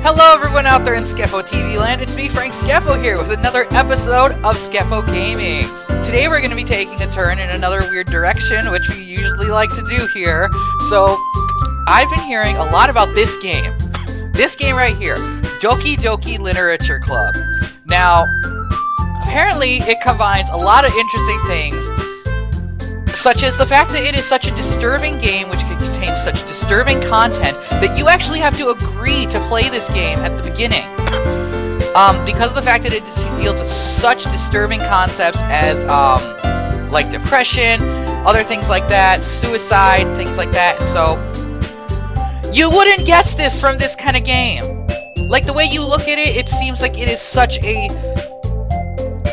Hello everyone out there in SkepoTV Land, it's me Frank Skepo here with another episode of Skepo Gaming. Today we're going to be taking a turn in another weird direction, which we usually like to do here. So, I've been hearing a lot about this game. This game right here, Doki Doki Literature Club. Now, apparently it combines a lot of interesting things, such as the fact that it is such a disturbing game which contains such disturbing content that you actually have to agree to play this game at the beginning. Because of the fact that it deals with such disturbing concepts as like depression, other things like that, suicide, things like that, and so you wouldn't guess this from this kind of game. Like the way you look at it, it seems like it is such a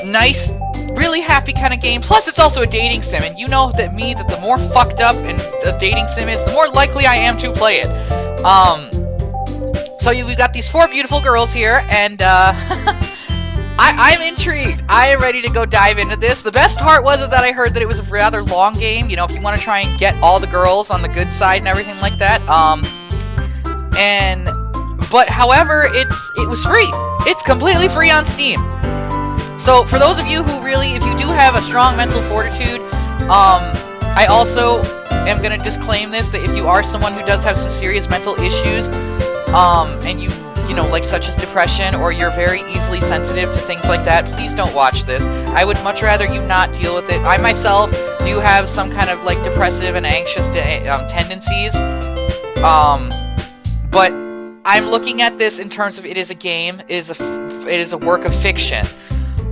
nice, really happy kind of game. Plus, it's also a dating sim, and you know that the more fucked up and the dating sim is, the more likely I am to play it. So we've got these four beautiful girls here, and I'm intrigued. I am ready to go dive into this. The best part was that I heard that it was a rather long game. You know, if you want to try and get all the girls on the good side and everything like that. But however, it was free. It's completely free on Steam. So, for those of you who really, if you do have a strong mental fortitude, I also am going to disclaim this, that if you are someone who does have some serious mental issues, and you know, like such as depression, or you're very easily sensitive to things like that, please don't watch this. I would much rather you not deal with it. I myself do have some kind of, like, depressive and anxious tendencies, but I'm looking at this in terms of it is a game, it is a work of fiction.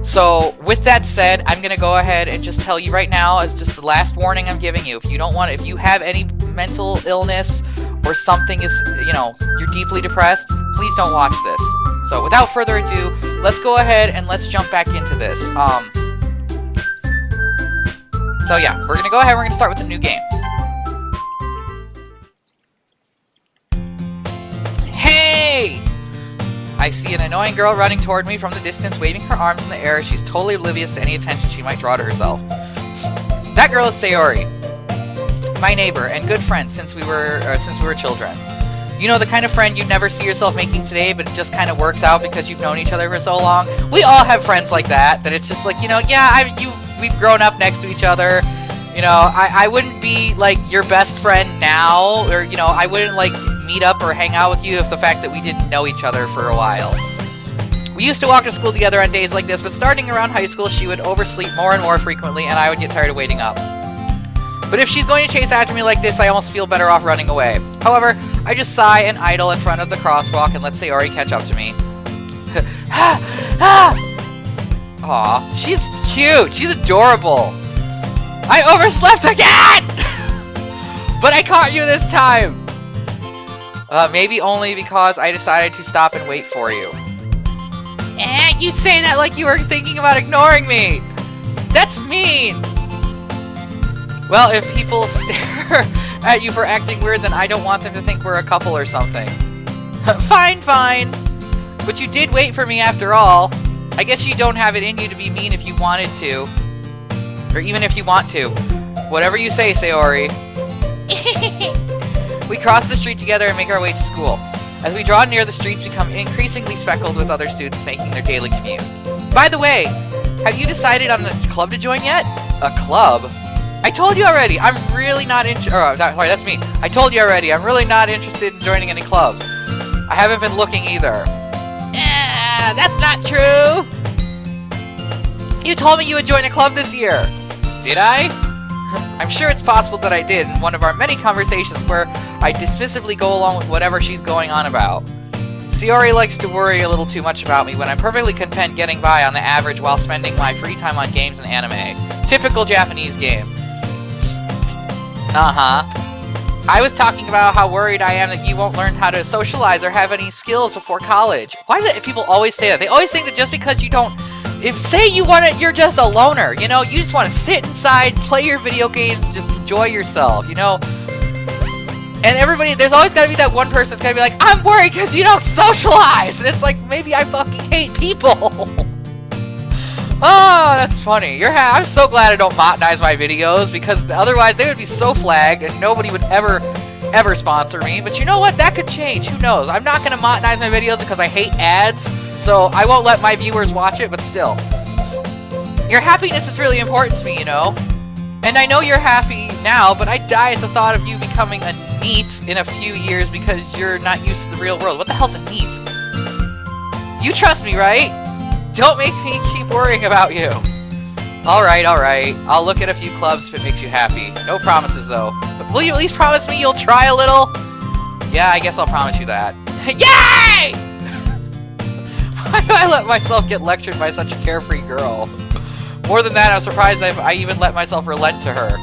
So, with that said, I'm going to go ahead and just tell you right now, as just the last warning I'm giving you, if you have any mental illness, or something is, you know, you're deeply depressed, please don't watch this. So, without further ado, let's go ahead and let's jump back into this. So yeah, we're going to go ahead and we're going to start with the new game. Hey! I see an annoying girl running toward me from the distance, waving her arms in the air. She's totally oblivious to any attention she might draw to herself. That girl is Sayori, my neighbor and good friend since we were children. You know, the kind of friend you'd never see yourself making today, but it just kind of works out because you've known each other for so long. We all have friends like that. That it's just like, you know, yeah, we've grown up next to each other. You know, I wouldn't be like your best friend now, or you know, I wouldn't like meet up or hang out with you if the fact that we didn't know each other for a while. We used to walk to school together on days like this, but starting around high school, she would oversleep more and more frequently, and I would get tired of waiting up. But if she's going to chase after me like this, I almost feel better off running away. However, I just sigh and idle in front of the crosswalk and let Sayori catch up to me. Aw, she's cute. She's adorable. I overslept again! But I caught you this time! Maybe only because I decided to stop and wait for you. You say that like you were thinking about ignoring me! That's mean! Well, if people stare at you for acting weird, then I don't want them to think we're a couple or something. Fine, fine. But you did wait for me after all. I guess you don't have it in you to be mean if you wanted to. Or even if you want to. Whatever you say, Sayori. We cross the street together and make our way to school. As we draw near, the streets become increasingly speckled with other students making their daily commute. By the way, have you decided on a club to join yet? A club? I told you already, I'm really not sorry, that's me. I told you already, I'm really not interested in joining any clubs. I haven't been looking either. That's not true! You told me you would join a club this year. Did I? I'm sure it's possible that I did in one of our many conversations where I dismissively go along with whatever she's going on about. Sayori likes to worry a little too much about me when I'm perfectly content getting by on the average while spending my free time on games and anime. Typical Japanese game. I was talking about how worried I am that you won't learn how to socialize or have any skills before college. Why do people always say that? They always think that just because you don't... say you're just a loner, you know? You just want to sit inside, play your video games, and just enjoy yourself, you know? And everybody, there's always got to be that one person that's going to be like, I'm worried because you don't socialize! And it's like, maybe I fucking hate people! Oh, that's funny. I'm so glad I don't monetize my videos, because otherwise they would be so flagged and nobody would ever ever sponsor me, but you know what? That could change. Who knows? I'm not going to monetize my videos because I hate ads, so I won't let my viewers watch it, but still. Your happiness is really important to me, you know? And I know you're happy now, but I die at the thought of you becoming a NEET in a few years because you're not used to the real world. What the hell's a NEET? You trust me, right? Don't make me keep worrying about you. Alright, alright. I'll look at a few clubs if it makes you happy. No promises, though. But will you at least promise me you'll try a little? Yeah, I guess I'll promise you that. Yay! Why do I let myself get lectured by such a carefree girl? More than that, I'm surprised I even let myself relent to her.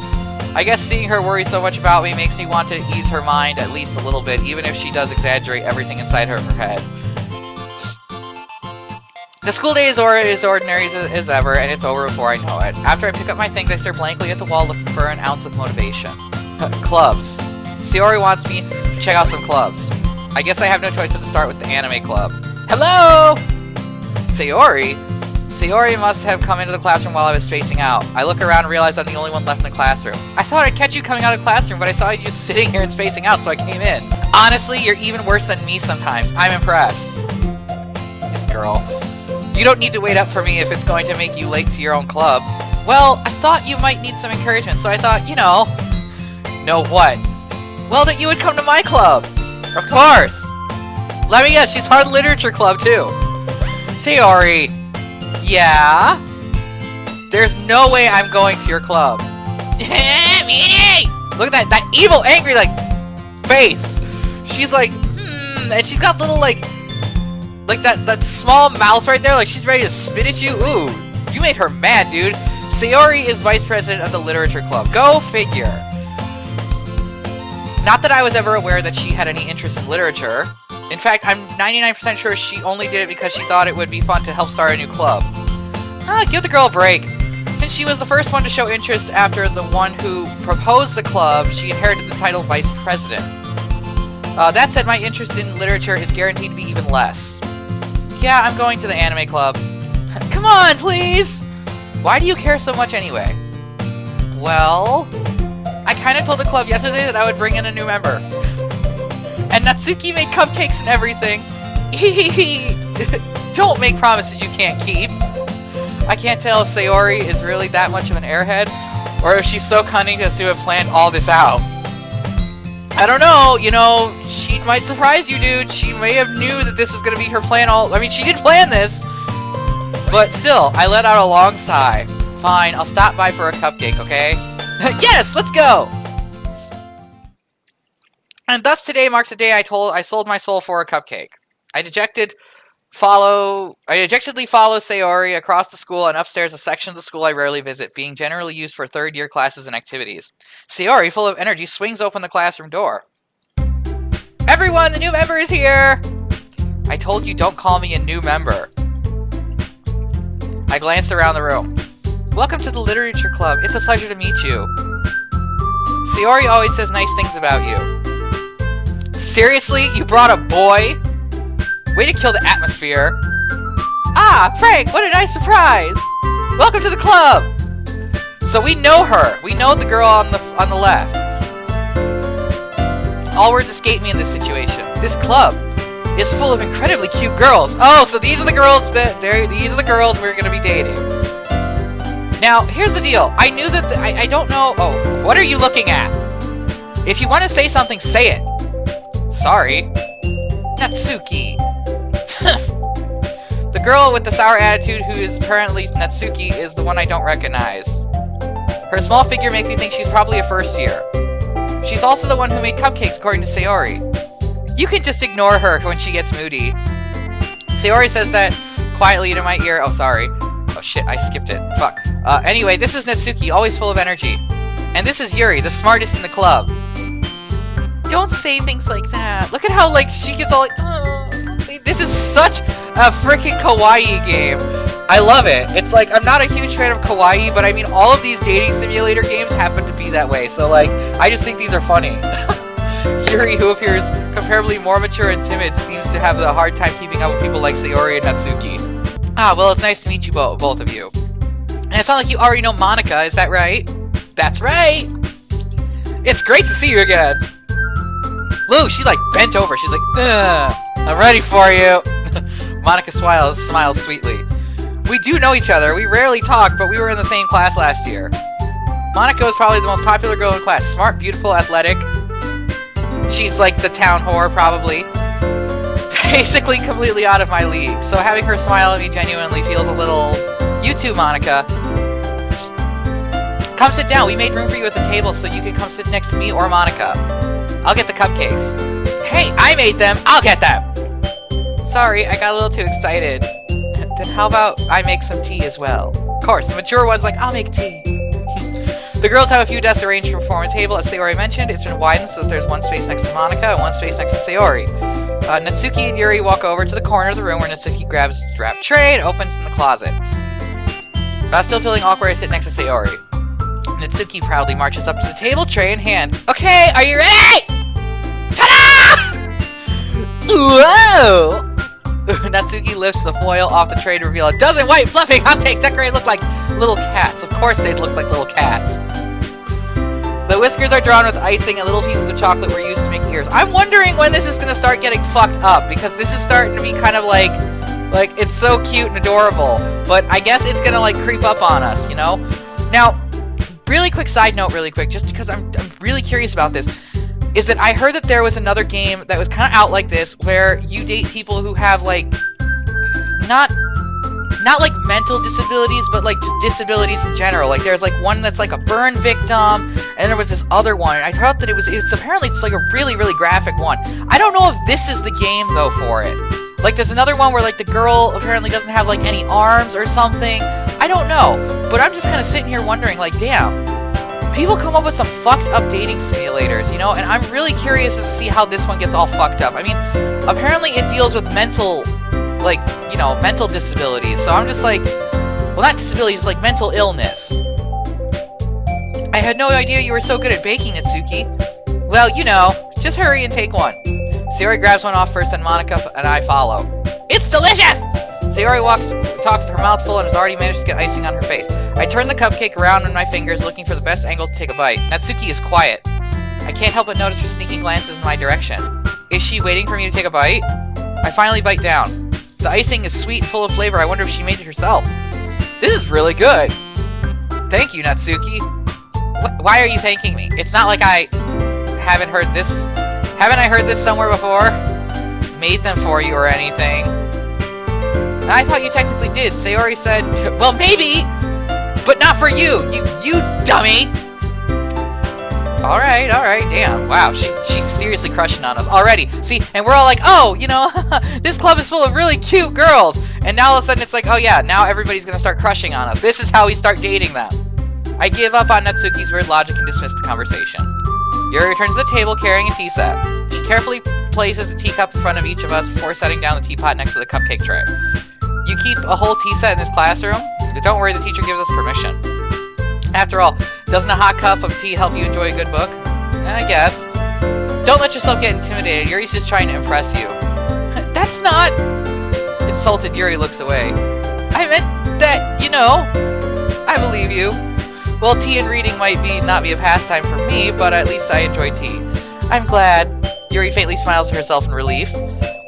I guess seeing her worry so much about me makes me want to ease her mind at least a little bit, even if she does exaggerate everything inside her head. The school day is ordinary as ever, and it's over before I know it. After I pick up my things, I stare blankly at the wall looking for an ounce of motivation. Clubs. Sayori wants me to check out some clubs. I guess I have no choice but to start with the anime club. Hello! Sayori? Sayori must have come into the classroom while I was spacing out. I look around and realize I'm the only one left in the classroom. I thought I'd catch you coming out of the classroom, but I saw you just sitting here and spacing out, so I came in. Honestly, you're even worse than me sometimes. I'm impressed. This girl. You don't need to wait up for me if it's going to make you late to your own club. Well, I thought you might need some encouragement, so I thought, you know... Know what? Well, that you would come to my club. Of course. Let me guess, she's part of the literature club, too. Sayori. Yeah? There's no way I'm going to your club. Look at that evil, angry, like, face. She's like, and she's got little, like that small mouth right there, like she's ready to spit at you. Ooh, you made her mad, dude. Sayori is vice president of the literature club. Go figure. Not that I was ever aware that she had any interest in literature. In fact, I'm 99% sure she only did it because she thought it would be fun to help start a new club. Give the girl a break. Since she was the first one to show interest after the one who proposed the club, she inherited the title vice president. That said, my interest in literature is guaranteed to be even less. Yeah, I'm going to the anime club. Come on, please! Why do you care so much anyway? Well, I kind of told the club yesterday that I would bring in a new member. And Natsuki made cupcakes and everything. Don't make promises you can't keep. I can't tell if Sayori is really that much of an airhead, or if she's so cunning as to have planned all this out. I don't know, you know, she might surprise you, dude. She may have knew that this was going to be her plan I mean, she did plan this. But still, I let out a long sigh. Fine, I'll stop by for a cupcake, okay? Yes, let's go! And thus today marks the day I sold my soul for a cupcake. I dejectedly follow Sayori across the school and upstairs a section of the school I rarely visit, being generally used for third-year classes and activities. Sayori, full of energy, swings open the classroom door. Everyone, the new member is here! I told you don't call me a new member. I glanced around the room. Welcome to the literature club. It's a pleasure to meet you. Sayori always says nice things about you. Seriously? You brought a boy? Way to kill the atmosphere. Ah, Frank, what a nice surprise. Welcome to the club. So we know her. We know the girl on the left. All words escape me in this situation. This club is full of incredibly cute girls. Oh, so these are the girls these are the girls we're going to be dating. Now, here's the deal. I knew that I don't know. Oh, what are you looking at? If you want to say something, say it. Sorry. Natsuki. The girl with the sour attitude who is apparently Natsuki is the one I don't recognize. Her small figure makes me think she's probably a first year. She's also the one who made cupcakes, according to Sayori. You can just ignore her when she gets moody. Sayori says that quietly into my ear. Oh, sorry. Oh, shit, I skipped it. Fuck. Anyway, this is Natsuki, always full of energy. And this is Yuri, the smartest in the club. Don't say things like that. Look at how, like, she gets all like, oh, don't say. This is such a freaking kawaii game. I love it. It's like, I'm not a huge fan of kawaii, but I mean, all of these dating simulator games happen to be that way. So, like, I just think these are funny. Yuri, who appears comparably more mature and timid, seems to have a hard time keeping up with people like Sayori and Natsuki. Ah, well, it's nice to meet you both of you. And it's not like you already know Monica, is that right? That's right! It's great to see you again! Lou, she's like bent over. She's like, ugh, I'm ready for you. Monica smiles sweetly. We do know each other. We rarely talk, but we were in the same class last year. Monica was probably the most popular girl in class. Smart, beautiful, athletic. She's like the town whore, probably. Basically completely out of my league. So having her smile at me genuinely feels a little... You too, Monica. Come sit down. We made room for you at the table so you can come sit next to me or Monica. I'll get the cupcakes. Hey, I made them. I'll get them. Sorry, I got a little too excited. Then how about I make some tea as well? Of course, the mature one's like, I'll make tea. The girls have a few desks arranged to form a table. As Sayori mentioned, it's been widened so that there's one space next to Monica and one space next to Sayori. Natsuki and Yuri walk over to the corner of the room where Natsuki grabs a wrapped tray and opens in the closet. Still feeling awkward, I sit next to Sayori. Natsuki proudly marches up to the table, tray in hand. Okay, are you ready? Ta-da! Whoa! Natsuki lifts the foil off the tray to reveal a dozen white, fluffy cupcakes decorated look like little cats. Of course they'd look like little cats. The whiskers are drawn with icing and little pieces of chocolate were used to make ears. I'm wondering when this is going to start getting fucked up, because this is starting to be kind of like, it's so cute and adorable, but I guess it's going to, like, creep up on us, you know? Now, really quick side note really quick, just because I'm really curious about this, is that I heard that there was another game that was kind of out like this, where you date people who have, like, not like mental disabilities, but like just disabilities in general. Like there's like one that's like a burn victim, and there was this other one. And I thought that it's apparently it's like a really, really graphic one. I don't know if this is the game though for it. Like there's another one where like the girl apparently doesn't have like any arms or something. I don't know, but I'm just kind of sitting here wondering, like, damn, people come up with some fucked up dating simulators, you know? And I'm really curious to see how this one gets all fucked up. I mean, apparently it deals with mental, like, you know, mental disabilities. So I'm just like, well, not disabilities, like mental illness. I had no idea you were so good at baking, Natsuki. Well, you know, just hurry and take one. Sayori grabs one off first, and Monica and I follow. It's delicious! Sayori talks to her mouth full and has already managed to get icing on her face. I turn the cupcake around in my fingers, looking for the best angle to take a bite. Natsuki is quiet. I can't help but notice her sneaking glances in my direction. Is she waiting for me to take a bite? I finally bite down. The icing is sweet and full of flavor. I wonder if she made it herself. This is really good. Thank you, Natsuki. Why are you thanking me? It's not like I haven't heard this. Haven't I heard this somewhere before? Made them for you or anything. I thought you technically did. Sayori said, well, maybe, but not for you. You dummy. All right, damn. Wow, she's seriously crushing on us already. See, and we're all like, oh, you know, this club is full of really cute girls. And now all of a sudden it's like, oh yeah, now everybody's gonna start crushing on us. This is how we start dating them. I give up on Natsuki's weird logic and dismiss the conversation. Yuri returns to the table carrying a tea set. She carefully places the teacup in front of each of us before setting down the teapot next to the cupcake tray. You keep a whole tea set in this classroom? Don't worry, the teacher gives us permission. After all, doesn't a hot cup of tea help you enjoy a good book? I guess. Don't let yourself get intimidated. Yuri's just trying to impress you. That's not... Insulted, Yuri looks away. I meant that, you know, I believe you. Well, tea and reading might not be a pastime for me, but at least I enjoy tea. I'm glad. Yuri faintly smiles to herself in relief.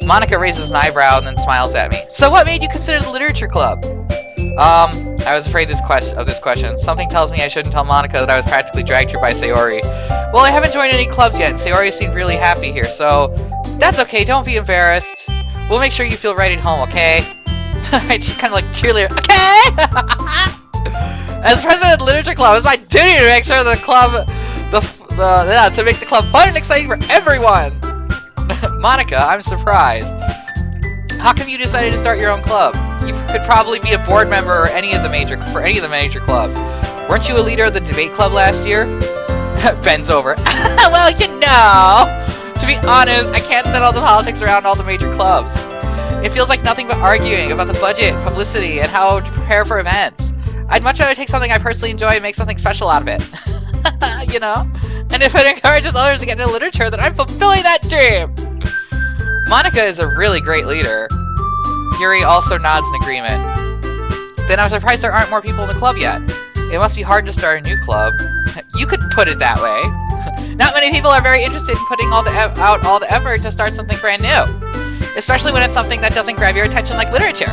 Monica raises an eyebrow and then smiles at me. So what made you consider the literature club? I was afraid of this question. Something tells me I shouldn't tell Monica that I was practically dragged here by Sayori. Well, I haven't joined any clubs yet. Sayori seemed really happy here, so that's okay. Don't be embarrassed. We'll make sure you feel right at home, okay? She's kind of like cheerleader. Okay! As president of the literature club, it's my duty to make sure the club, to make the club fun and exciting for everyone. Monica, I'm surprised. How come you decided to start your own club? You could probably be a board member or any of the major clubs. Weren't you a leader of the debate club last year? Bends over. Well, you know, to be honest, I can't settle the politics around all the major clubs. It feels like nothing but arguing about the budget, publicity, and how to prepare for events. I'd much rather take something I personally enjoy and make something special out of it. You know? And if it encourages others to get into literature, then I'm fulfilling that dream! Monica is a really great leader. Yuri also nods in agreement. Then I'm surprised there aren't more people in the club yet. It must be hard to start a new club. You could put it that way. Not many people are very interested in putting out all the effort to start something brand new. Especially when it's something that doesn't grab your attention like literature.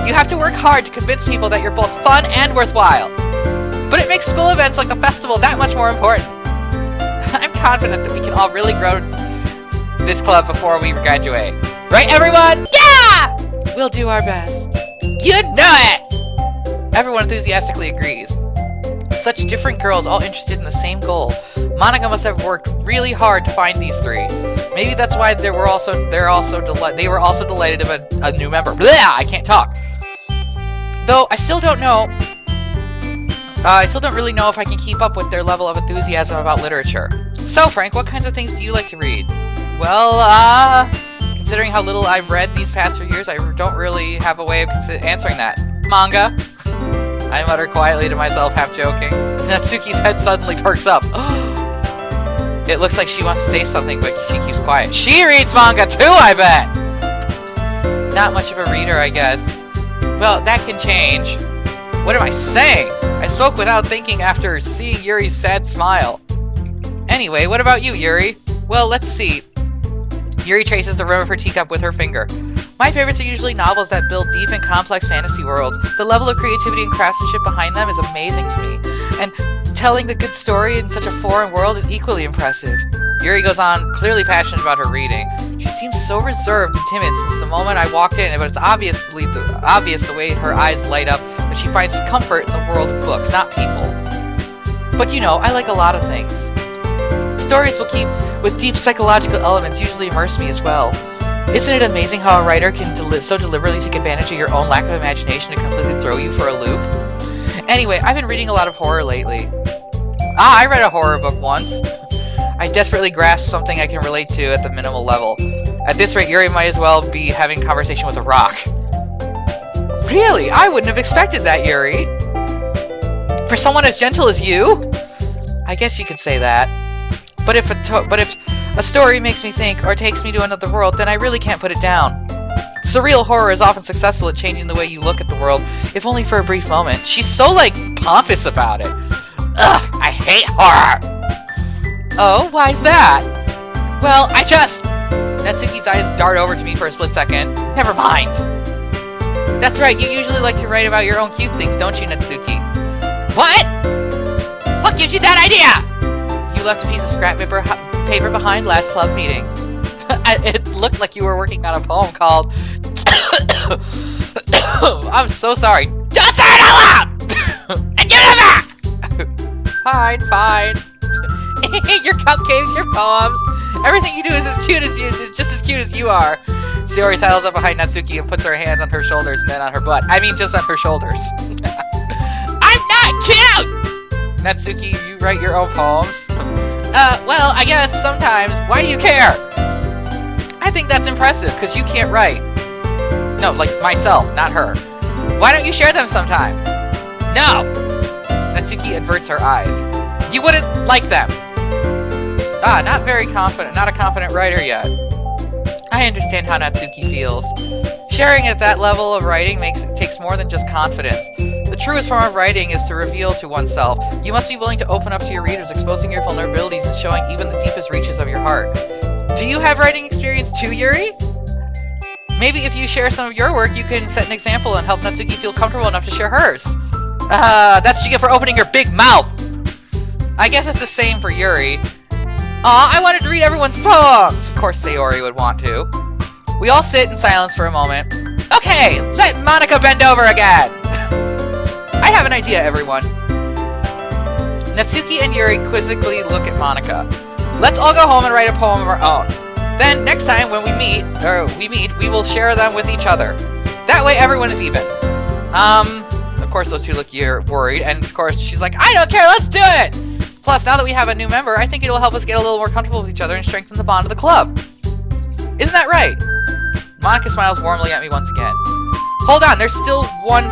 You have to work hard to convince people that you're both fun and worthwhile. But it makes school events like the festival that much more important. I'm confident that we can all really grow this club before we graduate. Right, everyone? Yeah! We'll do our best. You know it! Everyone enthusiastically agrees. Such different girls all interested in the same goal. Monica must have worked really hard to find these three. Maybe that's why they were also delighted of a new member. Blah! I can't talk. Though I still don't know. I still don't really know if I can keep up with their level of enthusiasm about literature. So, Frank, what kinds of things do you like to read? Well, considering how little I've read these past few years, I don't really have a way of answering that. Manga. I mutter quietly to myself, half joking. Natsuki's head suddenly perks up. It looks like she wants to say something, but she keeps quiet. She reads manga too, I bet! Not much of a reader, I guess. Well, that can change. What am I saying? I spoke without thinking after seeing Yuri's sad smile. Anyway, what about you, Yuri? Well, let's see. Yuri traces the rim of her teacup with her finger. My favorites are usually novels that build deep and complex fantasy worlds. The level of creativity and craftsmanship behind them is amazing to me. And telling the good story in such a foreign world is equally impressive. Yuri goes on, clearly passionate about her reading. She seems so reserved and timid since the moment I walked in, but it's obvious the way her eyes light up that she finds comfort in the world of books, not people. But you know, I like a lot of things. Stories with deep psychological elements usually immerse me as well. Isn't it amazing how a writer can so deliberately take advantage of your own lack of imagination to completely throw you for a loop? Anyway, I've been reading a lot of horror lately. I read a horror book once. I desperately grasped something I can relate to at the minimal level. At this rate, Yuri might as well be having conversation with a rock. Really? I wouldn't have expected that, Yuri. For someone as gentle as you? I guess you could say that. But if a story makes me think or takes me to another world, then I really can't put it down. Surreal horror is often successful at changing the way you look at the world, if only for a brief moment. She's so, pompous about it. Ugh, I hate horror! Oh, why's that? Well, Natsuki's eyes dart over to me for a split second. Never mind. That's right, you usually like to write about your own cute things, don't you, Natsuki? What? What gives you that idea? You left a piece of scrap paper behind last club meeting. It looked like you were working on a poem called... I'm so sorry. Don't say it out loud! And give it back! Fine. Your cupcakes, your poems, everything you do is just as cute as you are. Sayori sidles up behind Natsuki and puts her hand on her shoulders and then on her butt. I mean, just on her shoulders. I'm not cute! Natsuki, you write your own poems? Well, I guess sometimes. Why do you care? I think that's impressive, because you can't write. No, myself, not her. Why don't you share them sometime? No! Natsuki averts her eyes. You wouldn't like them. Not very confident. Not a confident writer yet. I understand how Natsuki feels. Sharing at that level of writing takes more than just confidence. The truest form of writing is to reveal to oneself. You must be willing to open up to your readers, exposing your vulnerabilities and showing even the deepest reaches of your heart. Do you have writing experience too, Yuri? Maybe if you share some of your work, you can set an example and help Natsuki feel comfortable enough to share hers. That's what you get for opening your big mouth! I guess it's the same for Yuri. Aw, I wanted to read everyone's poems! Of course Sayori would want to. We all sit in silence for a moment. Okay, let Monica bend over again! I have an idea, everyone. Natsuki and Yuri quizzically look at Monica. Let's all go home and write a poem of our own. Then, next time when we meet, we will share them with each other. That way everyone is even. Of course those two look worried, and of course she's like, I don't care, let's do it! Plus, now that we have a new member, I think it will help us get a little more comfortable with each other and strengthen the bond of the club. Isn't that right? Monica smiles warmly at me once again. Hold on, there's still one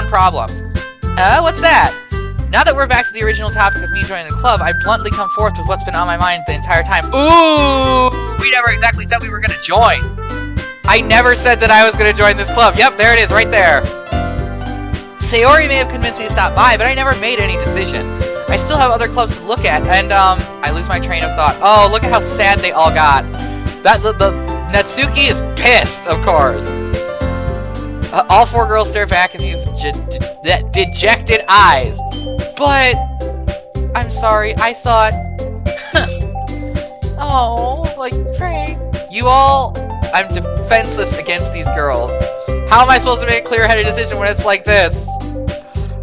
problem. What's that? Now that we're back to the original topic of me joining the club, I bluntly come forth with what's been on my mind the entire time. Ooh! We never exactly said we were gonna join. I never said that I was gonna join this club. Yep, there it is, right there. Sayori may have convinced me to stop by, but I never made any decision. I still have other clubs to look at, and I lose my train of thought. Oh, look at how sad they all got. The Natsuki is pissed, of course. All 4 girls stare back at you with dejected eyes. But I'm sorry, I thought. Oh, like Frank. You all. I'm defenseless against these girls. How am I supposed to make a clear-headed decision when it's like this?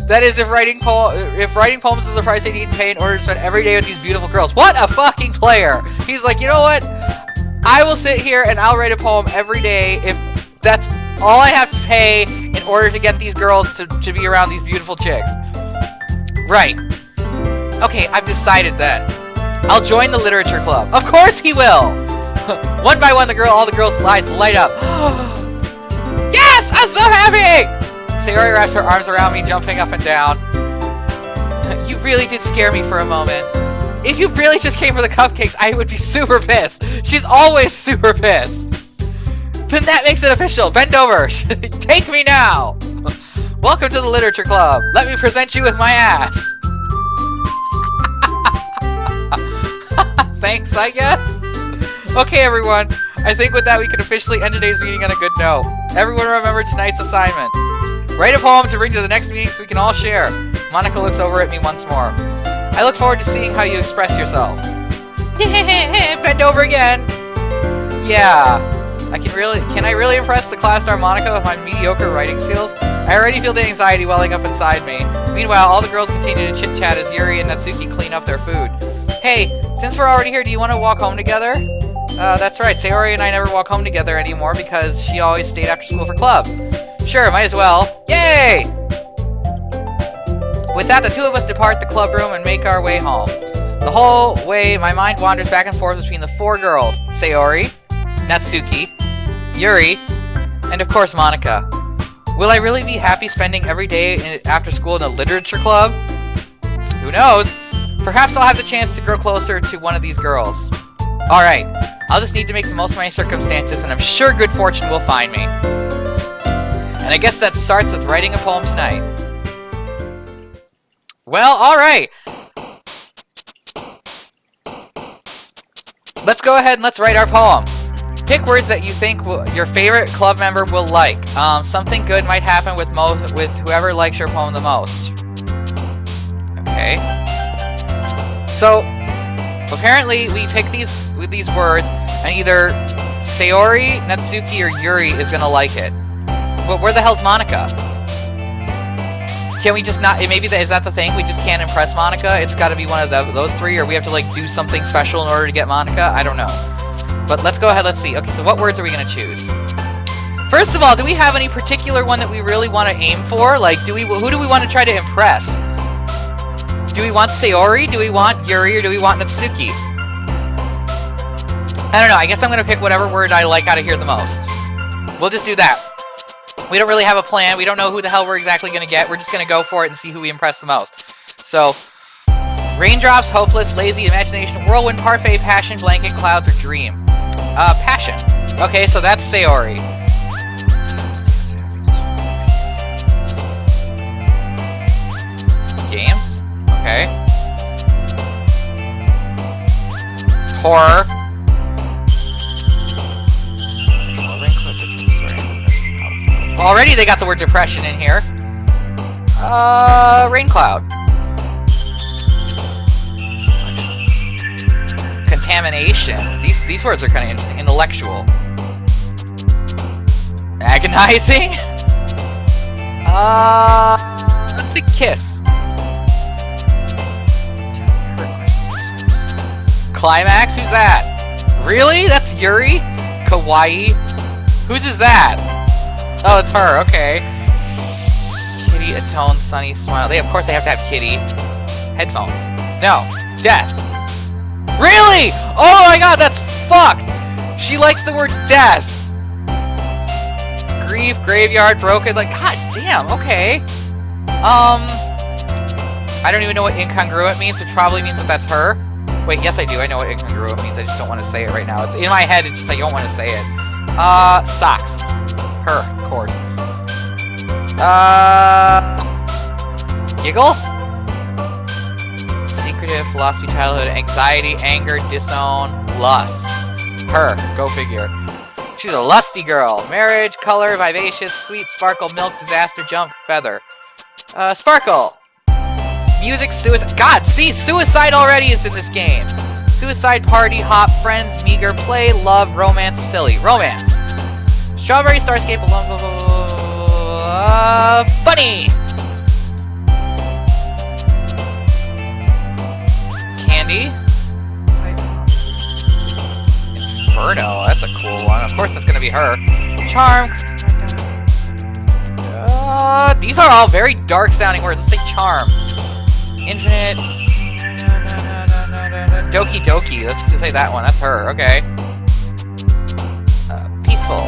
That is, if writing poems is the price they need to pay in order to spend every day with these beautiful girls. What a fucking player! He's like, you know what? I will sit here and I'll write a poem every day if that's all I have to pay in order to get these girls to be around these beautiful chicks. Right. Okay, I've decided then. I'll join the literature club. Of course he will! One by one, all the girls' eyes light up. Yes! I'm so happy! Sayori wraps her arms around me, jumping up and down. You really did scare me for a moment. If you really just came for the cupcakes, I would be super pissed. She's always super pissed. Then that makes it official. Bend over. Take me now. Welcome to the literature club. Let me present you with my ass. Thanks, I guess. Okay, everyone. I think with that we can officially end today's meeting on a good note. Everyone remember tonight's assignment. Write a poem to bring to the next meeting so we can all share. Monica looks over at me once more. I look forward to seeing how you express yourself. Bend over again. Yeah. Can I really impress the class star Monica with my mediocre writing skills? I already feel the anxiety welling up inside me. Meanwhile, all the girls continue to chit-chat as Yuri and Natsuki clean up their food. Hey, since we're already here, do you want to walk home together? That's right. Sayori and I never walk home together anymore because she always stayed after school for club. Sure, might as well. Yay! With that, the 2 of us depart the club room and make our way home. The whole way, my mind wanders back and forth between the 4 girls. Sayori, Natsuki, Yuri, and of course Monica. Will I really be happy spending every day after school in a literature club? Who knows? Perhaps I'll have the chance to grow closer to one of these girls. Alright, I'll just need to make the most of my circumstances, and I'm sure good fortune will find me. And I guess that starts with writing a poem tonight. Well, alright. Let's go ahead and let's write our poem. Pick words that you think your favorite club member will like. Something good might happen with whoever likes your poem the most. Okay. So, apparently we pick these words, and either Sayori, Natsuki, or Yuri is gonna like it. But where the hell's Monica? Can we just not? Is that the thing? We just can't impress Monica? It's got to be one of those 3, or we have to like do something special in order to get Monica? I don't know. But let's go ahead. Let's see. Okay, so what words are we gonna choose? First of all, do we have any particular one that we really want to aim for? Like, who do we want to try to impress? Do we want Sayori? Do we want Yuri? Or do we want Natsuki? I don't know. I guess I'm gonna pick whatever word I like out of here the most. We'll just do that. We don't really have a plan. We don't know who the hell we're exactly going to get. We're just going to go for it and see who we impress the most. So, raindrops, hopeless, lazy, imagination, whirlwind, parfait, passion, blanket, clouds, or dream. Passion. Okay, so that's Sayori. Games. Okay. Horror. Already they got the word depression in here. Rain cloud. Contamination. These words are kind of interesting. Intellectual. Agonizing. Let's say kiss. Climax? Who's that? Really? That's Yuri? Kawaii? Whose is that? Oh, it's her, okay. Kitty, atone, sunny, smile. Of course they have to have kitty. Headphones. No. Death. Really? Oh my god, that's fucked! She likes the word death. Grief, graveyard, broken, like, god damn, okay. I don't even know what incongruent means, which probably means that that's her. Wait, yes I do, I know what incongruent means, I just don't want to say it right now. It's in my head, it's just I don't want to say it. Socks. Her, of course. Giggle? secretive, philosophy, childhood, anxiety, anger, disown, lust. Her. Go figure. She's a lusty girl. Marriage, color, vivacious, sweet, sparkle, milk, disaster, jump, feather. Sparkle. Music, suicide. God, see, suicide already is in this game. Suicide, party, hop, friends, meager, play, love, romance, silly. Romance. Strawberry, starscape, alone, blah, blah, blah, bunny. Candy. Inferno, that's a cool one. Of course that's gonna be her. Charm. These are all very dark sounding words. Let's say charm. Infinite. Doki Doki. Let's just say that one. That's her. Okay. Peaceful.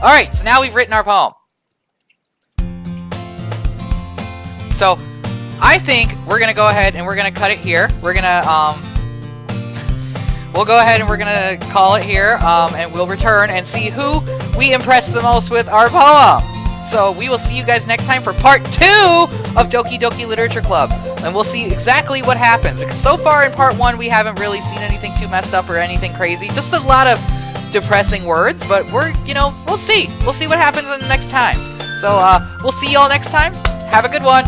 Alright, so now we've written our poem. So, I think we're gonna go ahead and we're gonna cut it here. We're gonna, we'll go ahead and we're gonna call it here, and we'll return and see who we impressed the most with our poem. So we will see you guys next time for part 2 of Doki Doki Literature Club. And we'll see exactly what happens. Because so far in part 1, we haven't really seen anything too messed up or anything crazy. Just a lot of depressing words. But we're, you know, we'll see. We'll see what happens in the next time. So we'll see y'all next time. Have a good one.